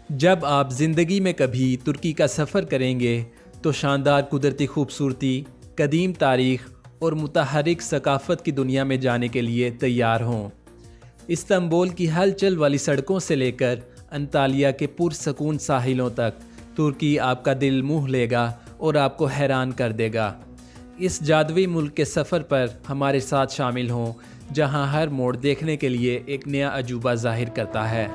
جب آپ زندگی میں کبھی ترکی کا سفر کریں گے تو شاندار قدرتی خوبصورتی، قدیم تاریخ اور متحرک ثقافت کی دنیا میں جانے کے لیے تیار ہوں۔ استنبول کی ہلچل والی سڑکوں سے لے کر انطالیہ کے پرسکون ساحلوں تک ترکی آپ کا دل موہ لے گا اور آپ کو حیران کر دے گا۔ اس جادوئی ملک کے سفر پر ہمارے ساتھ شامل ہوں، جہاں ہر موڑ دیکھنے کے لیے ایک نیا عجوبہ ظاہر کرتا ہے۔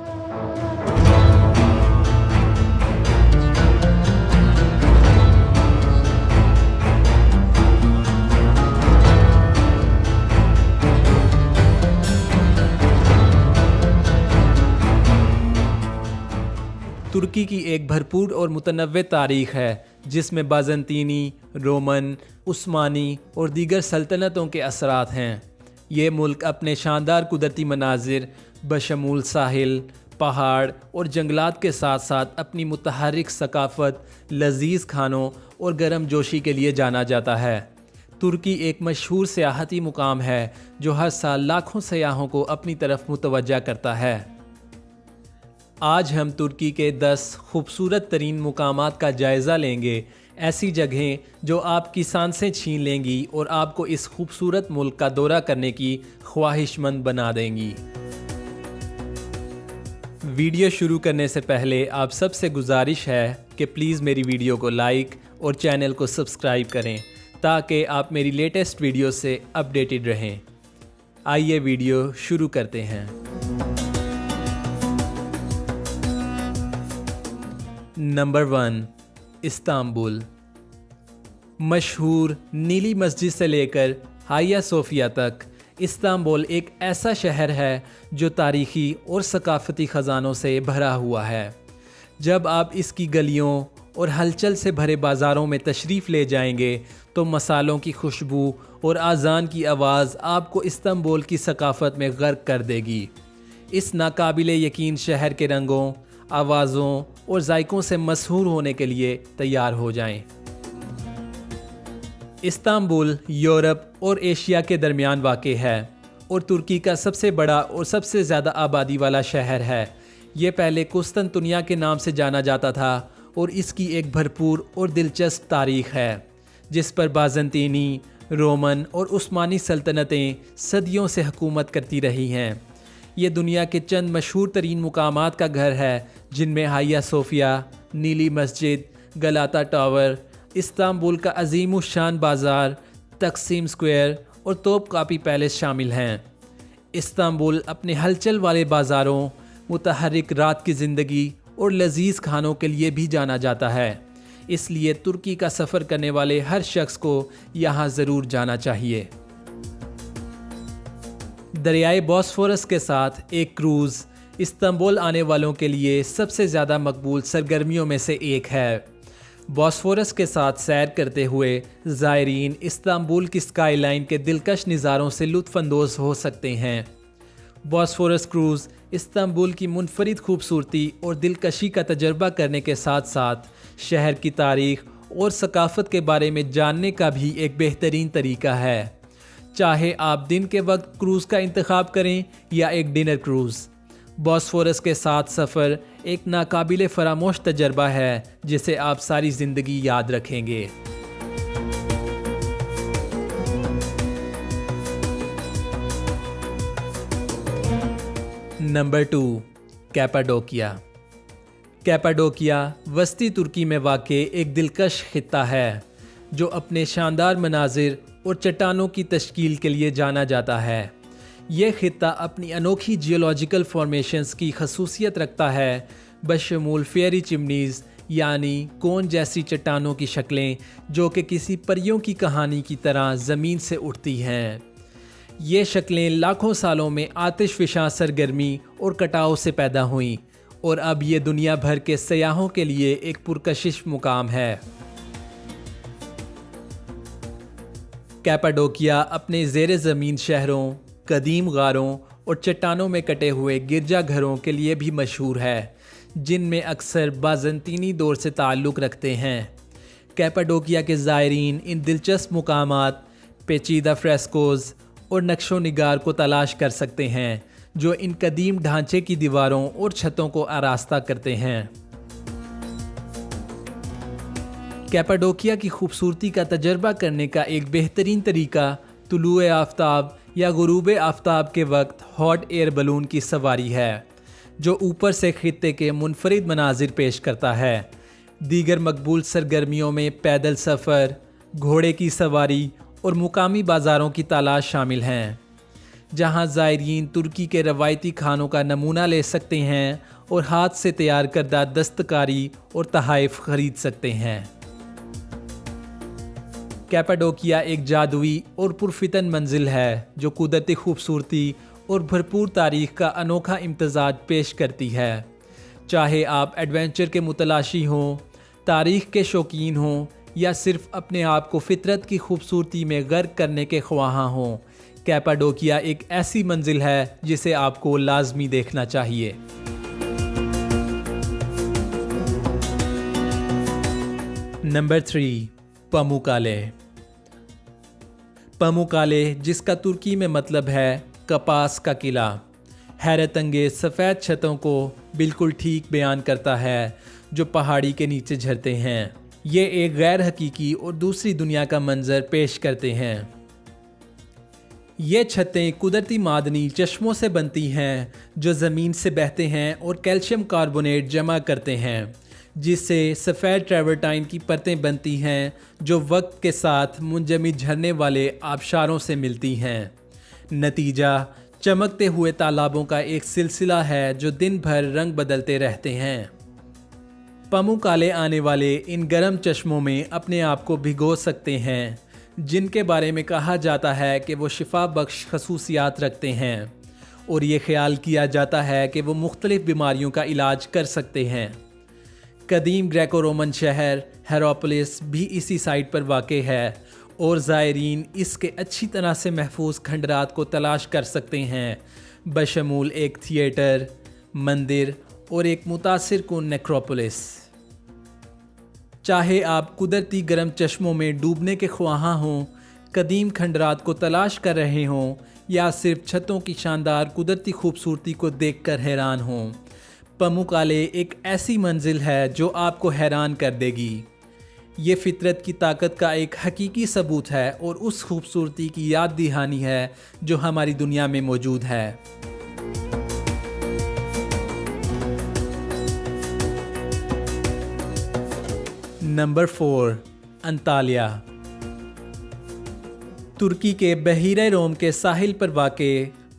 ترکی کی ایک بھرپور اور متنوع تاریخ ہے، جس میں بازنطینی، رومن، عثمانی اور دیگر سلطنتوں کے اثرات ہیں۔ یہ ملک اپنے شاندار قدرتی مناظر بشمول ساحل، پہاڑ اور جنگلات کے ساتھ ساتھ اپنی متحرک ثقافت، لذیذ کھانوں اور گرم جوشی کے لیے جانا جاتا ہے۔ ترکی ایک مشہور سیاحتی مقام ہے جو ہر سال لاکھوں سیاحوں کو اپنی طرف متوجہ کرتا ہے۔ آج ہم ترکی کے 10 خوبصورت ترین مقامات کا جائزہ لیں گے، ایسی جگہیں جو آپ کی سانسیں چھین لیں گی اور آپ کو اس خوبصورت ملک کا دورہ کرنے کی خواہش مند بنا دیں گی۔ ویڈیو شروع کرنے سے پہلے آپ سب سے گزارش ہے کہ پلیز میری ویڈیو کو لائک اور چینل کو سبسکرائب کریں تاکہ آپ میری لیٹسٹ ویڈیو سے اپڈیٹڈ رہیں۔ آئیے ویڈیو شروع کرتے ہیں۔ Number 1، Istanbul. مشہور نیلی مسجد سے لے کر ہائیا صوفیہ تک، استنبول ایک ایسا شہر ہے جو تاریخی اور ثقافتی خزانوں سے بھرا ہوا ہے۔ جب آپ اس کی گلیوں اور ہلچل سے بھرے بازاروں میں تشریف لے جائیں گے تو مصالحوں کی خوشبو اور اذان کی آواز آپ کو استنبول کی ثقافت میں غرق کر دے گی۔ اس ناقابل یقین شہر کے رنگوں، آوازوں اور ذائقوں سے مسحور ہونے کے لیے تیار ہو جائیں۔ استنبول یورپ اور ایشیا کے درمیان واقع ہے اور ترکی کا سب سے بڑا اور سب سے زیادہ آبادی والا شہر ہے۔ یہ پہلے قسطنطنیہ کے نام سے جانا جاتا تھا اور اس کی ایک بھرپور اور دلچسپ تاریخ ہے، جس پر بازنطینی، رومن اور عثمانی سلطنتیں صدیوں سے حکومت کرتی رہی ہیں۔ یہ دنیا کے چند مشہور ترین مقامات کا گھر ہے، جن میں ہائیا صوفیہ، نیلی مسجد، گلاتا ٹاور، استنبول کا عظیم الشان بازار، تقسیم سکوائر اور توپ کاپی پیلس شامل ہیں۔ استنبول اپنے ہلچل والے بازاروں، متحرک رات کی زندگی اور لذیذ کھانوں کے لیے بھی جانا جاتا ہے، اس لیے ترکی کا سفر کرنے والے ہر شخص کو یہاں ضرور جانا چاہیے۔ دریائے بوسفورس کے ساتھ ایک کروز استنبول آنے والوں کے لیے سب سے زیادہ مقبول سرگرمیوں میں سے ایک ہے۔ بوسفورس کے ساتھ سیر کرتے ہوئے زائرین استنبول کی اسکائی لائن کے دلکش نظاروں سے لطف اندوز ہو سکتے ہیں۔ بوسفورس کروز استنبول کی منفرد خوبصورتی اور دلکشی کا تجربہ کرنے کے ساتھ ساتھ شہر کی تاریخ اور ثقافت کے بارے میں جاننے کا بھی ایک بہترین طریقہ ہے۔ چاہے آپ دن کے وقت کروز کا انتخاب کریں یا ایک ڈنر کروز، بوسفورس کے ساتھ سفر ایک ناقابل فراموش تجربہ ہے جسے آپ ساری زندگی یاد رکھیں گے۔ نمبر 2، کیپاڈوکیا۔ کیپاڈوکیا وسطی ترکی میں واقع ایک دلکش خطہ ہے جو اپنے شاندار مناظر اور چٹانوں کی تشکیل کے لیے جانا جاتا ہے۔ یہ خطہ اپنی انوکھی جیولوجیکل فارمیشنز کی خصوصیت رکھتا ہے، بشمول فیری چمنیز یعنی کون جیسی چٹانوں کی شکلیں جو کہ کسی پریوں کی کہانی کی طرح زمین سے اٹھتی ہیں۔ یہ شکلیں لاکھوں سالوں میں آتش فشاں سرگرمی اور کٹاؤ سے پیدا ہوئیں اور اب یہ دنیا بھر کے سیاحوں کے لیے ایک پرکشش مقام ہے۔ کیپاڈوکیا اپنے زیر زمین شہروں، قدیم غاروں اور چٹانوں میں کٹے ہوئے گرجا گھروں کے لیے بھی مشہور ہے، جن میں اکثر بازنطینی دور سے تعلق رکھتے ہیں۔ کیپاڈوکیا کے زائرین ان دلچسپ مقامات، پیچیدہ فریسکوز اور نقش و نگار کو تلاش کر سکتے ہیں جو ان قدیم ڈھانچے کی دیواروں اور چھتوں کو آراستہ کرتے ہیں۔ कैपाडोकिया की खूबसूरती का तजर्बा करने का एक बेहतरीन तरीका तुलुए आफ्ताब या गुरूब आफ्ताब के वक्त हॉट एयर बलून की सवारी है, जो ऊपर से खित्ते के मुनफरिद मनाजिर पेश करता है। दीगर मकबूल सरगर्मियों में पैदल सफ़र, घोड़े की सवारी और मुकामी बाज़ारों की तलाश शामिल हैं, जहां ज़ायरीन तुर्की के रवायती खानों का नमूना ले सकते हैं और हाथ से तैयार करदा दस्तकारी और तहाइफ खरीद सकते हैं। कैपाडोकिया एक जादुई और पुरफितन मंजिल है जो कुदरती खूबसूरती और भरपूर तारीख का अनोखा इम्तज़ाज पेश करती है। चाहे आप एडवेंचर के मुतलाशी हों, तारीख के शौकीन हों या सिर्फ अपने आप को फितरत की खूबसूरती में गर्क करने के ख्वाहां हों, कैपाडोकिया एक ऐसी मंजिल है जिसे आपको लाजमी देखना चाहिए। नंबर 3, पामुक्काले। पामुक्काले, जिसका तुर्की में मतलब है कपास का किला, हैरत अंगेज सफ़ेद छतों को बिल्कुल ठीक बयान करता है जो पहाड़ी के नीचे झरते हैं। ये एक गैर हकीकी और दूसरी दुनिया का मंजर पेश करते हैं। ये छतें कुदरती मादनी चश्मों से बनती हैं जो ज़मीन से बहते हैं और कैल्शियम कार्बोनेट जमा करते हैं, जिससे सफ़ेद ट्रैवर्टाइन की परतें बनती हैं जो वक्त के साथ मुंजमद झरने वाले आबशारों से मिलती हैं। नतीजा चमकते हुए तालाबों का एक सिलसिला है जो दिन भर रंग बदलते रहते हैं। पामुक्काले आने वाले इन गर्म चश्मों में अपने आप को भिगो सकते हैं, जिनके बारे में कहा जाता है कि वो शिफा बख्श खसूसियात रखते हैं और ये ख्याल किया जाता है कि वो मुख्तलिफ बीमारियों का इलाज कर सकते हैं। कदीम ग्रेको रोमन शहर हेरोपोलिस भी इसी साइट पर वाक़ है और ज़ायरीन इसके अच्छी तरह से महफूज खंडरात को तलाश कर सकते हैं, बशमूल एक थिएटर, मंदिर और एक मुतासिर कुन नेक्रोपोलिस। चाहे आप कुदरती गर्म चश्मों में डूबने के ख्वाहां हों, कदीम खंडरात को तलाश कर रहे हों या सिर्फ छतों की शानदार कुदरती खूबसूरती को देखकर हैरान हों, पामुक्काले एक ऐसी मंजिल है जो आपको हैरान कर देगी। ये फितरत की ताकत का एक हकीकी सबूत है और उस खूबसूरती की याद दहानी है जो हमारी दुनिया में मौजूद है। Number 4, Antalya. तुर्की के बहीरे रोम के साहिल पर वाक़े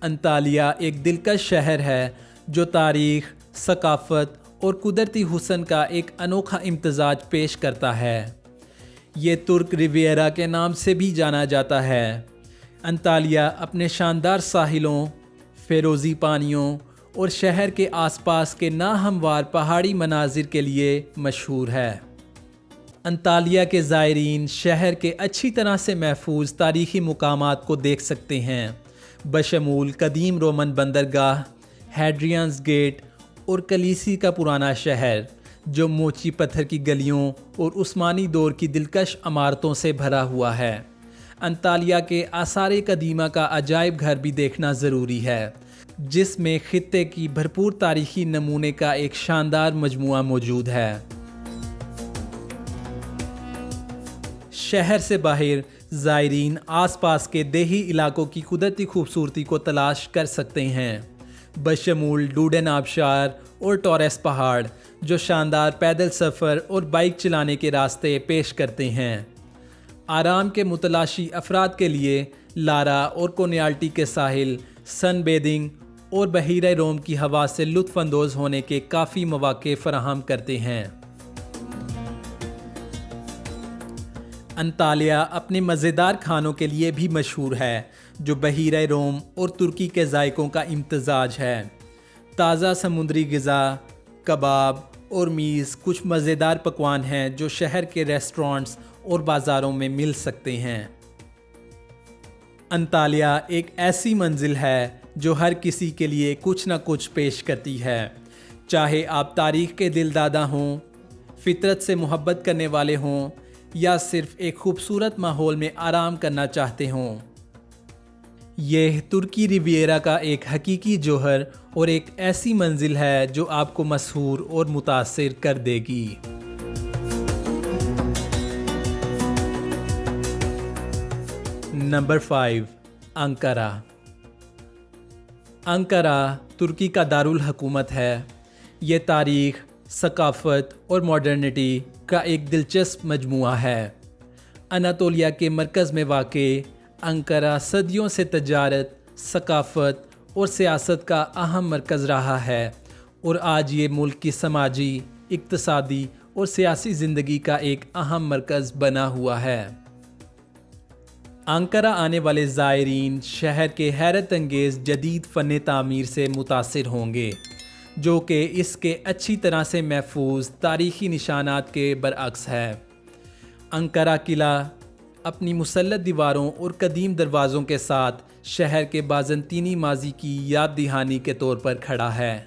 अंतालिया एक दिलकश शहर है जो तारीख़, सकाफ़त और कुदरती हुस्न का एक अनोखा इम्तज़ाज पेश करता है। ये तुर्क रिवियरा के नाम से भी जाना जाता है। अंतालिया अपने शानदार साहिलों, फ़िरोज़ी पानियों और शहर के आसपास के नाहमवार पहाड़ी मनाजिर के लिए मशहूर है। अंतालिया के ज़ायरीन शहर के अच्छी तरह से महफूज तारीख़ी मुकामात को देख सकते हैं, बशमूल कदीम रोमन बंदरगाह, हैड्रियंस गेट और कलीसी का पुराना शहर जो मोची पत्थर की गलियों और उस्मानी दौर की दिलकश इमारतों से भरा हुआ है। अंतालिया के आसार कदीमा का अजायब घर भी देखना ज़रूरी है, जिसमें खित्ते की भरपूर तारीख़ी नमूने का एक शानदार मजमुआ मौजूद है। शहर से बाहर ज़ायरीन आसपास के देही इलाकों की कुदरती खूबसूरती को तलाश कर सकते हैं, बशमूल डूडन आबशार और टॉरेस पहाड़ जो शानदार पैदल सफ़र और बाइक चलाने के रास्ते पेश करते हैं। आराम के मुतलाशी अफराद के लिए लारा और कोनियाल्टी के साहिल सन बेदिंग और बहीरे रोम की हवा से लुत्फ़अंदोज़ होने के काफ़ी मौक़े फ़राहम करते हैं। अंतालिया अपने मज़ेदार खानों के लिए भी मशहूर है जो बहीरे रोम और तुर्की के जायकों का इम्तज़ाज है। ताज़ा समुद्री ग़िज़ा, कबाब और मीज़ कुछ मज़ेदार पकवान हैं जो शहर के रेस्टोरेंट्स और बाज़ारों में मिल सकते हैं। अंतालिया एक ऐसी मंजिल है जो हर किसी के लिए कुछ न कुछ पेश करती है, चाहे आप तारीख़ के दिलदादा हों, फितरत से मोहब्बत करने वाले हों या सिर्फ एक खूबसूरत माहौल में आराम करना चाहते हों। यह तुर्की रिवियरा का एक हकीकी जौहर और एक ऐसी मंजिल है जो आपको मशहूर और मुतासिर कर देगी। Number 5, Ankara. अंकारा तुर्की का दारुल हुकूमत है। ये तारीख़, सकाफ़त और मॉडर्निटी का एक दिलचस्प मजमुआ है। अनातोलिया के मरकज़ में वाक़े अंकारा सदियों से तजारत, सकाफ़त और सियासत का अहम मरकज़ रहा है और आज ये मुल्क की समाजी, इक़्तिसादी और सियासी ज़िंदगी का एक अहम मरकज़ बना हुआ है। अंकारा आने वाले ज़ायरीन शहर के हैरत अंगेज़ जदीद फ़न तामीर से मुतासिर होंगे, जो कि इसके अच्छी तरह से महफूज तारीख़ी निशानात के बरअक्स है। अंकारा किला अपनी मुसल्लत दीवारों और कदीम दरवाज़ों के साथ शहर के बाज़ंतीनी माजी की याद दहानी के तौर पर खड़ा है।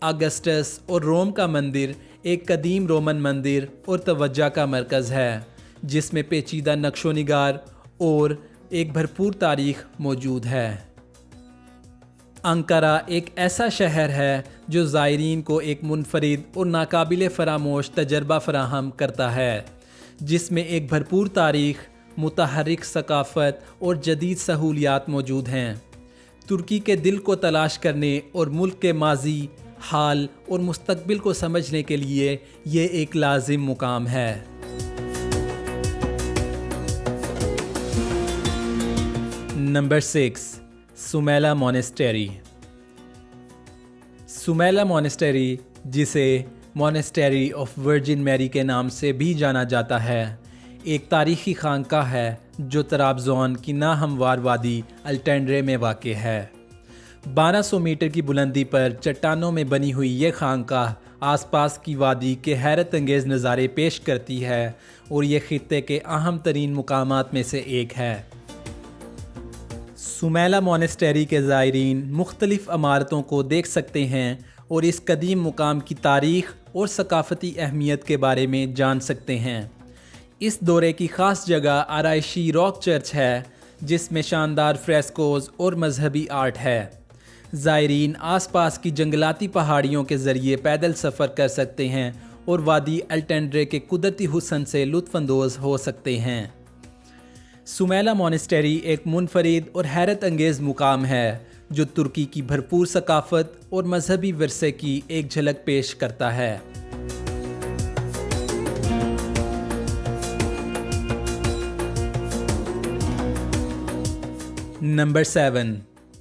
अगस्टस और रोम का मंदिर एक कदीम रोमन मंदिर और तवज्जो का मरकज़ है, जिसमें पेचीदा नक्शो निगार और एक भरपूर तारीख़ मौजूद है। अंकारा एक ऐसा शहर है जो ज़ायरीन को एक मुनफरिद और नाकाबिले फ़रामोश तजर्बा फ़राहम करता है, जिसमें एक भरपूर तारीख़, मुतहर्रिक सकाफ़त और जदीद सहूलियात मौजूद हैं। तुर्की के दिल को तलाश करने और मुल्क के माजी, हाल और मुस्तकबिल को समझने के लिए ये एक लाजिम मुकाम है। नंबर 6, सुमैला मोनेस्टेरी। सुमैला मोनेस्टेरी, जिसे मोनेस्टेरी ऑफ वर्जिन मैरी के नाम से भी जाना जाता है, एक तारीख़ी खानका है जो तराबज़ोन की नाहमवार वादी अल्टेंड्रे में वाक़ है। 1200 मीटर की बुलंदी पर चट्टानों में बनी हुई ये खानका आसपास की वादी के हैरत अंगेज़ नज़ारे पेश करती है और ये ख़ित्ते के अहम तरीन मुकामात में से एक है। सुमैला मोनेस्टेरी के ज़ायरीन मुख्तलिफ़ इमारतों को देख सकते हैं और इस कदीम मुकाम की तारीख़ और सकाफ़ती अहमियत के बारे में जान सकते हैं। इस दौरे की ख़ास जगह आराइशी रॉक चर्च है, जिसमें शानदार फ्रेस्कोज़ और मजहबी आर्ट है। ज़ायरीन आसपास की जंगलाती पहाड़ियों के ज़रिए पैदल सफ़र कर सकते हैं और वादी अल्टेंड्रे के कुदरती हुस्न से लुत्फ़अंदोज़ हो सकते हैं। सुमैला मोनेस्टेरी एक मुनफरिद और हैरत अंगेज़ मुकाम है जो तुर्की की भरपूर सकाफ़त और मजहबी विरसे की एक झलक पेश करता है। नंबर 7,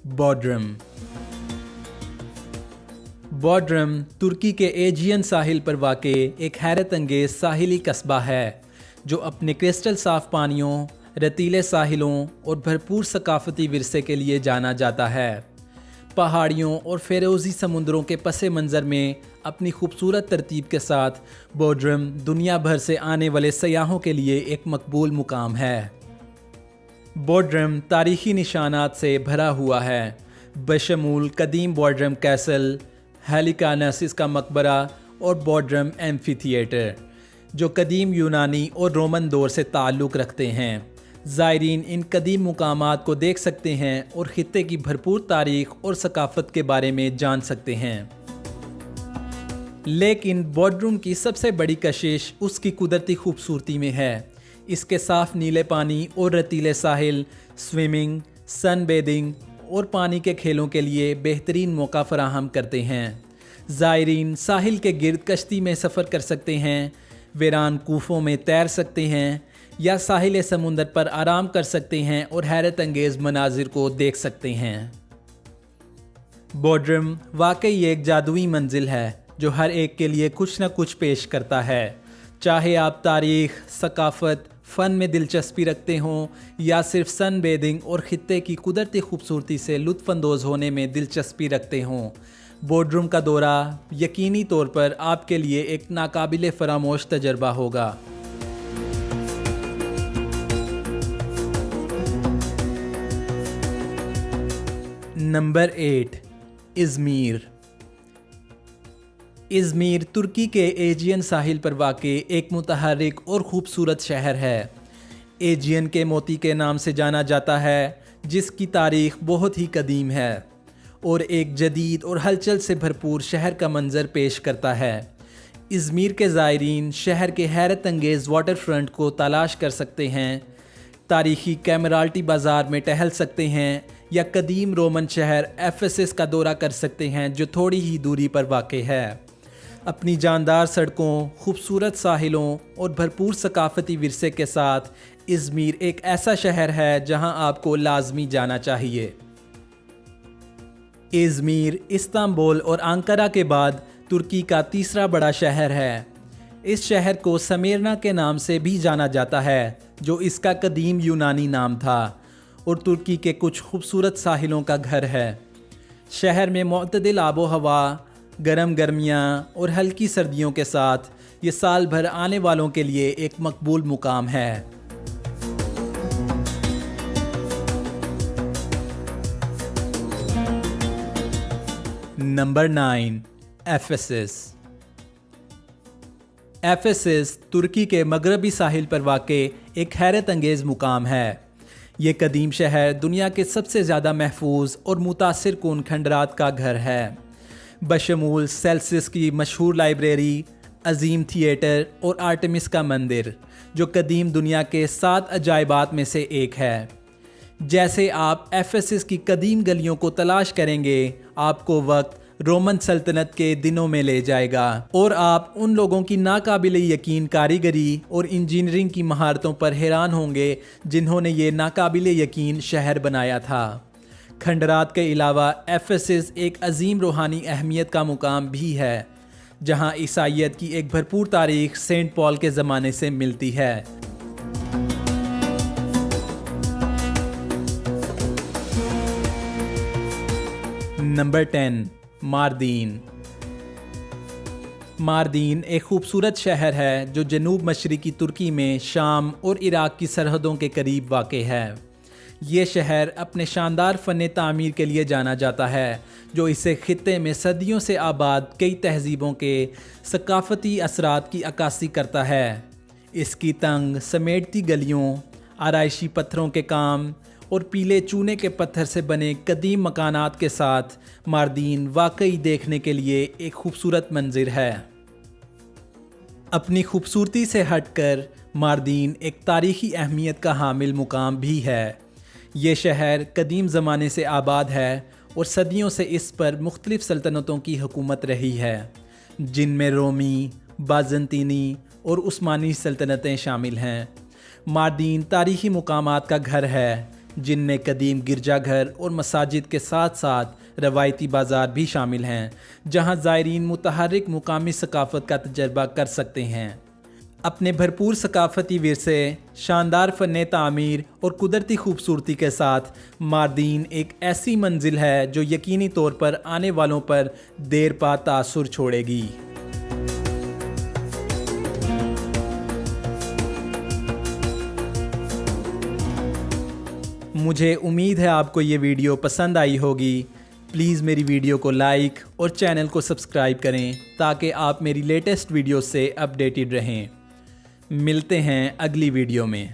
बोड्रम। बोड्रम तुर्की के एजियन साहिल पर वाक़े एक हैरत अंगेज़ साहिली कस्बा है जो अपने क्रिस्टल साफ़ पानियों, रतीले साहिलों और भरपूर सकाफ़ती विरसे के लिए जाना जाता है। पहाड़ियों और फ़िरोज़ी समुंदरों के पसे मंज़र में अपनी खूबसूरत तरतीब के साथ बोड्रम दुनिया भर से आने वाले सयाहों के लिए एक मकबूल मुकाम है। बोड्रम तारीख़ी निशानात से भरा हुआ है, बशमूल कदीम बोड्रम कैसल, हेलिकानसिस का मकबरा और बोड्रम एम्फी थिएटर, जो कदीम यूनानी और रोमन दौर से ताल्लुक़ रखते हैं। ज़ायरीन इन कदीम मुकामात को देख सकते हैं और ख़ित्ते की भरपूर तारीख़ और सकाफ़त के बारे में जान सकते हैं। लेकिन बोड्रम की सबसे बड़ी कशिश उसकी कुदरती खूबसूरती में है। इसके साफ़ नीले पानी और रतीले साहिल स्विमिंग, सन बेदिंग और पानी के खेलों के लिए बेहतरीन मौका फ़राहम करते हैं। ज़ायरीन साहिल के गिर्द कश्ती में सफ़र कर सकते हैं, वीरान कूफों में तैर सकते हैं या साहिल समुंदर पर आराम कर सकते हैं और हैरत अंगेज़ मनाजिर को देख सकते हैं। बोड्रम वाकई एक जादुई मंजिल है जो हर एक के लिए कुछ न कुछ पेश करता है। चाहे आप तारीख़, सकाफ़त, फ़न में दिलचस्पी रखते हों या सिर्फ सन बेदिंग और ख़ित्ते की कुदरती खूबसूरती से लुत्फ़अंदोज़ होने में दिलचस्पी रखते हों, बोड्रम का दौरा यकीनी तौर पर आपके लिए एक नाकाबिले फ़रामोश तजर्बा होगा। नंबर 8, इज़मीर। इज़मीर तुर्की के एजियन साहिल पर वाक़े एक मुतहर्रिक और ख़ूबसूरत शहर है। एजियन के मोती के नाम से जाना जाता है, जिसकी तारीख़ बहुत ही कदीम है और एक जदीद और हलचल से भरपूर शहर का मंजर पेश करता है। इज़मीर के ज़ायरीन शहर के हैरत अंगेज़ वाटर फ्रंट को तलाश कर सकते हैं। تاریخی کیمرالٹی بازار میں ٹہل سکتے ہیں یا قدیم رومن شہر ایفیسس کا دورہ کر سکتے ہیں جو تھوڑی ہی دوری پر واقع ہے۔ اپنی جاندار سڑکوں، خوبصورت ساحلوں اور بھرپور ثقافتی ورثے کے ساتھ ازمیر ایک ایسا شہر ہے جہاں آپ کو لازمی جانا چاہیے۔ ازمیر استنبول اور انقرہ کے بعد ترکی کا تیسرا بڑا شہر ہے۔ اس شہر کو سمیرنا کے نام سے بھی جانا جاتا ہے جو اس کا قدیم یونانی نام تھا اور ترکی کے کچھ خوبصورت ساحلوں کا گھر ہے۔ شہر میں معتدل آب و ہوا، گرم گرمیاں اور ہلکی سردیوں کے ساتھ یہ سال بھر آنے والوں کے لیے ایک مقبول مقام ہے۔ Number 9، Ephesus. ایفیسس ترکی کے مغربی ساحل پر واقع ایک حیرت انگیز مقام ہے۔ یہ قدیم شہر دنیا کے سب سے زیادہ محفوظ اور متاثر کن کھنڈرات کا گھر ہے، بشمول سیلسس کی مشہور لائبریری، عظیم تھیٹر اور آرٹمس کا مندر جو قدیم دنیا کے 7 عجائبات میں سے ایک ہے۔ جیسے آپ ایفیسس کی قدیم گلیوں کو تلاش کریں گے، آپ کو وقت رومن سلطنت کے دنوں میں لے جائے گا اور آپ ان لوگوں کی ناقابل یقین کاریگری اور انجینئرنگ کی مہارتوں پر حیران ہوں گے جنہوں نے یہ ناقابل یقین شہر بنایا تھا۔ کھنڈرات کے علاوہ ایفیسس ایک عظیم روحانی اہمیت کا مقام بھی ہے، جہاں عیسائیت کی ایک بھرپور تاریخ سینٹ پال کے زمانے سے ملتی ہے۔ نمبر 10، ماردین۔ ماردین ایک خوبصورت شہر ہے جو جنوب مشرقی ترکی میں شام اور عراق کی سرحدوں کے قریب واقع ہے۔ یہ شہر اپنے شاندار فن تعمیر کے لیے جانا جاتا ہے جو اسے خطے میں صدیوں سے آباد کئی تہذیبوں کے ثقافتی اثرات کی عکاسی کرتا ہے۔ اس کی تنگ سمیٹتی گلیوں، آرائشی پتھروں کے کام اور پیلے چونے کے پتھر سے بنے قدیم مکانات کے ساتھ ماردین واقعی دیکھنے کے لیے ایک خوبصورت منظر ہے۔ اپنی خوبصورتی سے ہٹ کر ماردین ایک تاریخی اہمیت کا حامل مقام بھی ہے۔ یہ شہر قدیم زمانے سے آباد ہے اور صدیوں سے اس پر مختلف سلطنتوں کی حکومت رہی ہے، جن میں رومی، بازنطینی اور عثمانی سلطنتیں شامل ہیں۔ ماردین تاریخی مقامات کا گھر ہے جن میں قدیم گرجا گھر اور مساجد کے ساتھ ساتھ روایتی بازار بھی شامل ہیں، جہاں زائرین متحرک مقامی ثقافت کا تجربہ کر سکتے ہیں۔ اپنے بھرپور ثقافتی ورثے، شاندار فن تعمیر اور قدرتی خوبصورتی کے ساتھ ماردین ایک ایسی منزل ہے جو یقینی طور پر آنے والوں پر دیر پا تاثر چھوڑے گی۔ مجھے امید ہے آپ کو یہ ویڈیو پسند آئی ہوگی۔ پلیز میری ویڈیو کو لائک اور چینل کو سبسکرائب کریں تاکہ آپ میری لیٹسٹ ویڈیو سے اپڈیٹڈ رہیں۔ ملتے ہیں اگلی ویڈیو میں۔